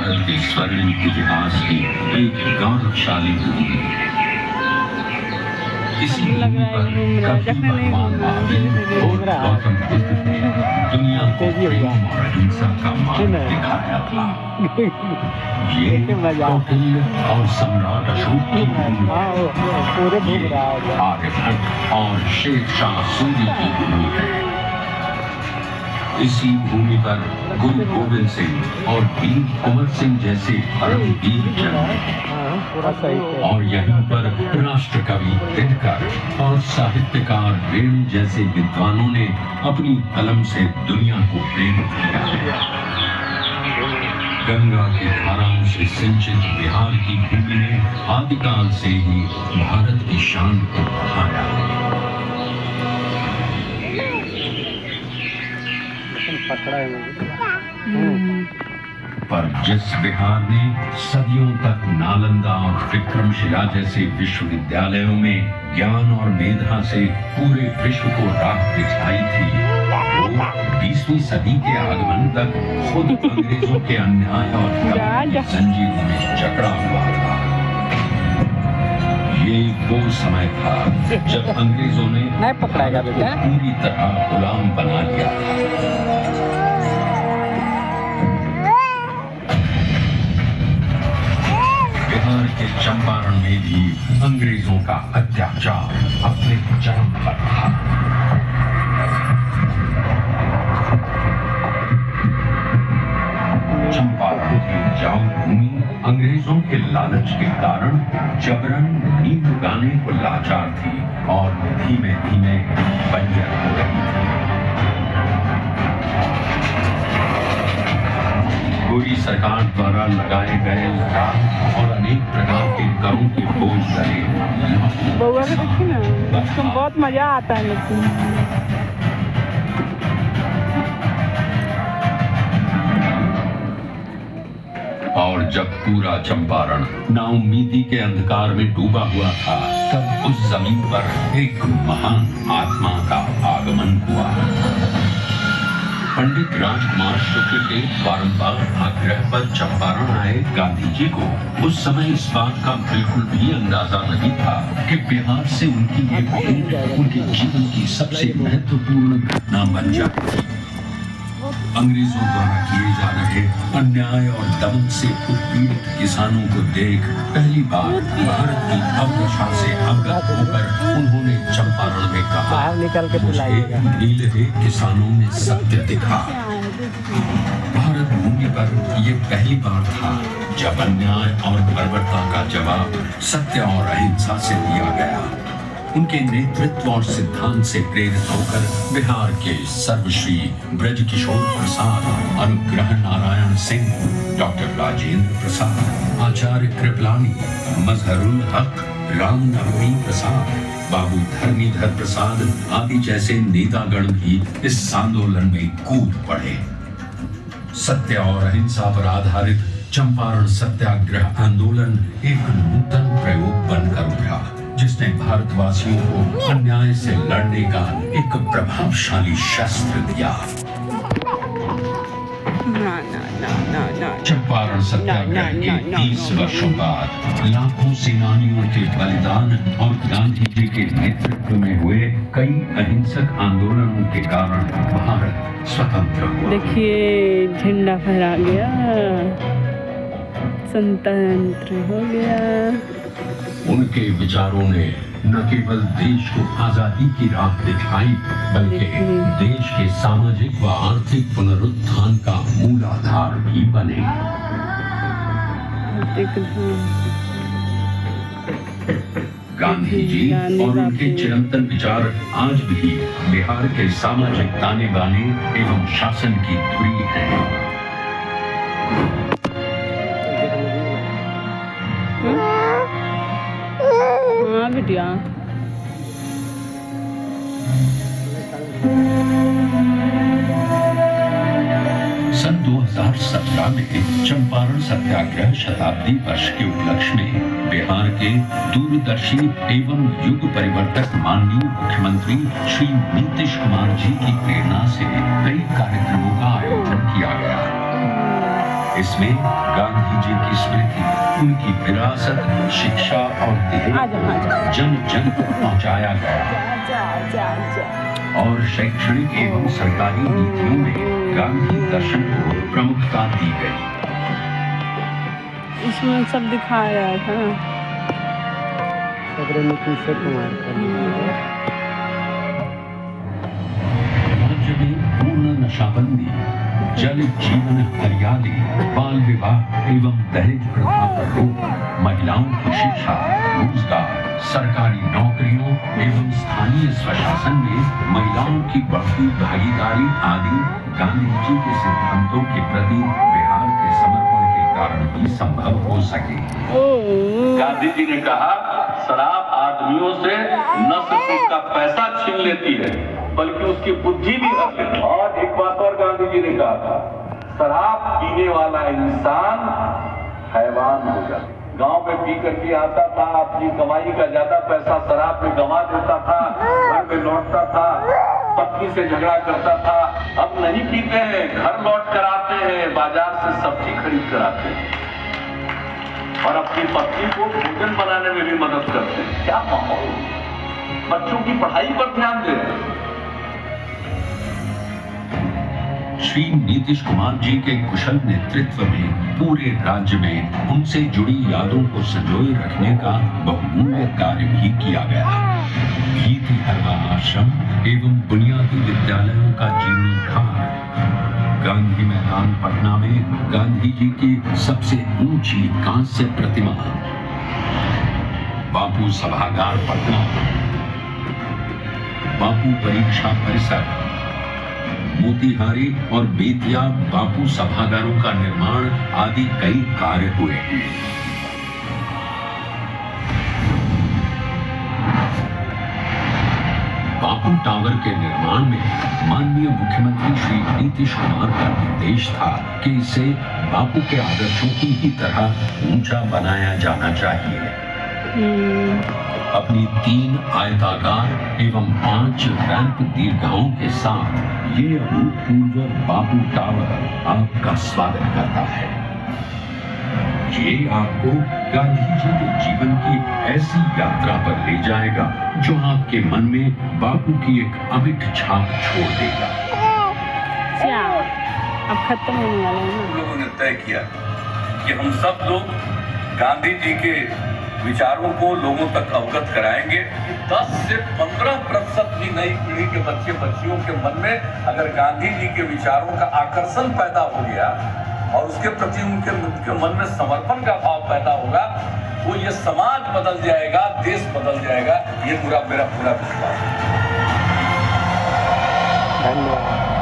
भारत के स्वर्णिम इतिहास की एक गौरवशाली भूमि। इसी भूमि पर कभी भगवान महावीर और गौतम बुद्ध ने दुनिया को प्रेम और अहिंसा का मार्ग दिखाया था। ये कौटिल्य और सम्राट अशोक की भूमि है। ये आर्यभट्ट और शेर शाह सूरी की भूमि है। इसी भूमि पर गुरु गोविंद सिंह और वीर कुंवर सिंह जैसे परम वीर जन्मे और यहीं पर राष्ट्र कवि दिनकर और साहित्यकार वेणु जैसे विद्वानों ने अपनी कलम से दुनिया को प्रेरित किया है। गंगा की धाराओं से सिंचित बिहार की भूमि ने आदिकाल से ही भारत की शान को बढ़ाया है। पर जिस बिहार ने सदियों तक नालंदा और विक्रमशिला जैसे विश्वविद्यालयों में ज्ञान और मेधा से पूरे विश्व को राह दिखाई थी, वो 20वीं सदी के आगमन तक खुद अंग्रेजों के अन्याय और दमन की जंजीरों में जकड़ा हुआ था। ये वो समय था जब अंग्रेजों ने भारत को पूरी तरह गुलाम बना लिया था। बिहार के चंपारण में भी अंग्रेजों का अत्याचार अपने चरम पर था। चंपारण की उपजाऊ भूमि अंग्रेजों के लालच के कारण जबरन नींद उगाने को लाचार थी और धीमे धीमे बंजर हो रही थी। गोरी सरकार द्वारा लगाए गए लगान और अनेक प्रकार के करों के बोझ तले बहुत मजा आता है लेकिन और जब पूरा चंपारण नाउम्मीदी के अंधकार में डूबा हुआ था, तब उस जमीन पर एक महान आत्मा का आगमन हुआ। पंडित राजकुमार शुक्ल के बारंबार आग्रह पर चंपारण आए गांधी जी को उस समय इस बात का बिल्कुल भी अंदाजा नहीं था कि बिहार से उनकी ये भेंट उनके जीवन की सबसे महत्वपूर्ण घटना बन जाएगी। अंग्रेजों द्वारा किए जा रहे अन्याय और दमन से उत्पीड़ित किसानों को देख पहली बार भारत की अवदशा से अवगत होकर उन्होंने चंपारण में कहा, मुझे नीलहे किसानों में सत्य दिखा। भारत भूमि पर ये पहली बार था जब अन्याय और बर्बरता का जवाब सत्य और अहिंसा से दिया गया। उनके नेतृत्व और सिद्धांत से प्रेरित होकर बिहार के सर्वश्री ब्रजकिशोर प्रसाद, अनुग्रह नारायण सिंह, डॉक्टर राजेंद्र प्रसाद, आचार्य कृपलानी, मजहरुल हक, रामनवमी प्रसाद, बाबू धर्मीधर प्रसाद आदि जैसे नेतागण भी इस आंदोलन में कूद पड़े। सत्य और अहिंसा पर आधारित चंपारण सत्याग्रह आंदोलन एक नूतन प्रयोग बनकर उभरा, जिसने भारतवासियों को अन्याय से लड़ने का एक प्रभावशाली शस्त्र दिया। चंपारण सत्याग्रह के 30 वर्षों बाद लाखों सेनानियों के बलिदान और गांधी जी के नेतृत्व में हुए कई अहिंसक आंदोलनों के कारण भारत स्वतंत्र हुआ। देखिए झंडा फहरा गया, स्वतंत्र हो गया। उनके विचारों ने न केवल देश को आजादी की राह दिखाई, बल्कि देश के सामाजिक व आर्थिक पुनरुत्थान का मूलाधार भी बने। गांधी जी और उनके चिरंतन विचार आज भी बिहार के सामाजिक ताने बाने एवं शासन की धुरी है। बिटिया सन 2017 में चंपारण सत्याग्रह शताब्दी वर्ष के उपलक्ष्य में बिहार के दूरदर्शी एवं युग परिवर्तक माननीय मुख्यमंत्री श्री नीतीश कुमार जी की प्रेरणा से कई कार्यक्रमों का आयोजन किया गया। इसमें गांधी जी की स्मृति, उनकी विरासत, शिक्षा और ध्येय जन जन तक पहुंचाया गया और शैक्षणिक एवं सरकारी नीतियों में गांधी दर्शन को प्रमुखता दी गई। इसमें सब दिखाया गया था राज्य में पूर्ण नशाबंदी, जल जीवन हरियाली, बाल विवाह एवं दहेज प्रथा पर रोक, महिलाओं की शिक्षा, रोजगार, सरकारी नौकरियों एवं स्थानीय स्वशासन में महिलाओं की बढ़ती भागीदारी आदि गांधी जी के सिद्धांतों के प्रति बिहार के समर्पण के कारण ही संभव हो सके। गांधी जी ने कहा, शराब आदमियों से न सिर्फ उसका पैसा छीन लेती है बल्कि उसकी बुद्धि भी हर लेती है। और एक बात और गांधी जी ने कहा था, शराब पीने वाला इंसान हैवान हो जाता। गांव में पी करके आता था, अपनी कमाई का ज्यादा पैसा शराब में गंवा देता था, घर में लौटता था, पत्नी से झगड़ा करता था। अब नहीं पीते हैं, घर लौट कर आते हैं, बाजार से सब्जी खरीद कर आते हैं और अपनी पत्नी को भोजन बनाने में भी मदद करते हैं। क्या माहौल, बच्चों की पढ़ाई पर ध्यान दे रहे हैं। श्री नीतीश कुमार जी के कुशल नेतृत्व में पूरे राज्य में उनसे जुड़ी यादों को संजोए रखने का बहुमूल्य कार्य भी किया गया। भीति हरवा आश्रम एवं बुनियादी विद्यालयों का जीर्णोद्धार, गांधी मैदान पटना में गांधी जी की सबसे ऊंची कांस्य प्रतिमा, बापू सभागार पटना, बापू परीक्षा परिसर, मोतिहारी और बेतिया बापू सभागारों का निर्माण आदि कई कार्य हुए। बापू टावर के निर्माण में माननीय मुख्यमंत्री श्री नीतीश कुमार का निर्देश था कि इसे बापू के आदर्शों की ही तरह ऊंचा बनाया जाना चाहिए। अपनी 3 आयताकार एवं 5 रैंप दीर्घाओं के साथ ये अभूतपूर्व बापू टावर आपका स्वागत करता है। ये आपको गांधी जी के जीवन की ऐसी यात्रा पर ले जाएगा जो आपके मन में बापू की एक अमिट छाप छोड़ देगा। अब खत्म होने वाला है ना। लोगों ने तय किया कि हम सब लोग गांधी जी के विचारों को लोगों तक अवगत कराएंगे। 10 से 15% भी नई पीढ़ी के बच्चे बच्चियों के मन में अगर गांधी जी के विचारों का आकर्षण पैदा हो गया और उसके प्रति उनके मन में समर्पण का भाव पैदा होगा तो ये समाज बदल जाएगा, देश बदल जाएगा। ये मेरा पूरा विश्वास है। धन्यवाद।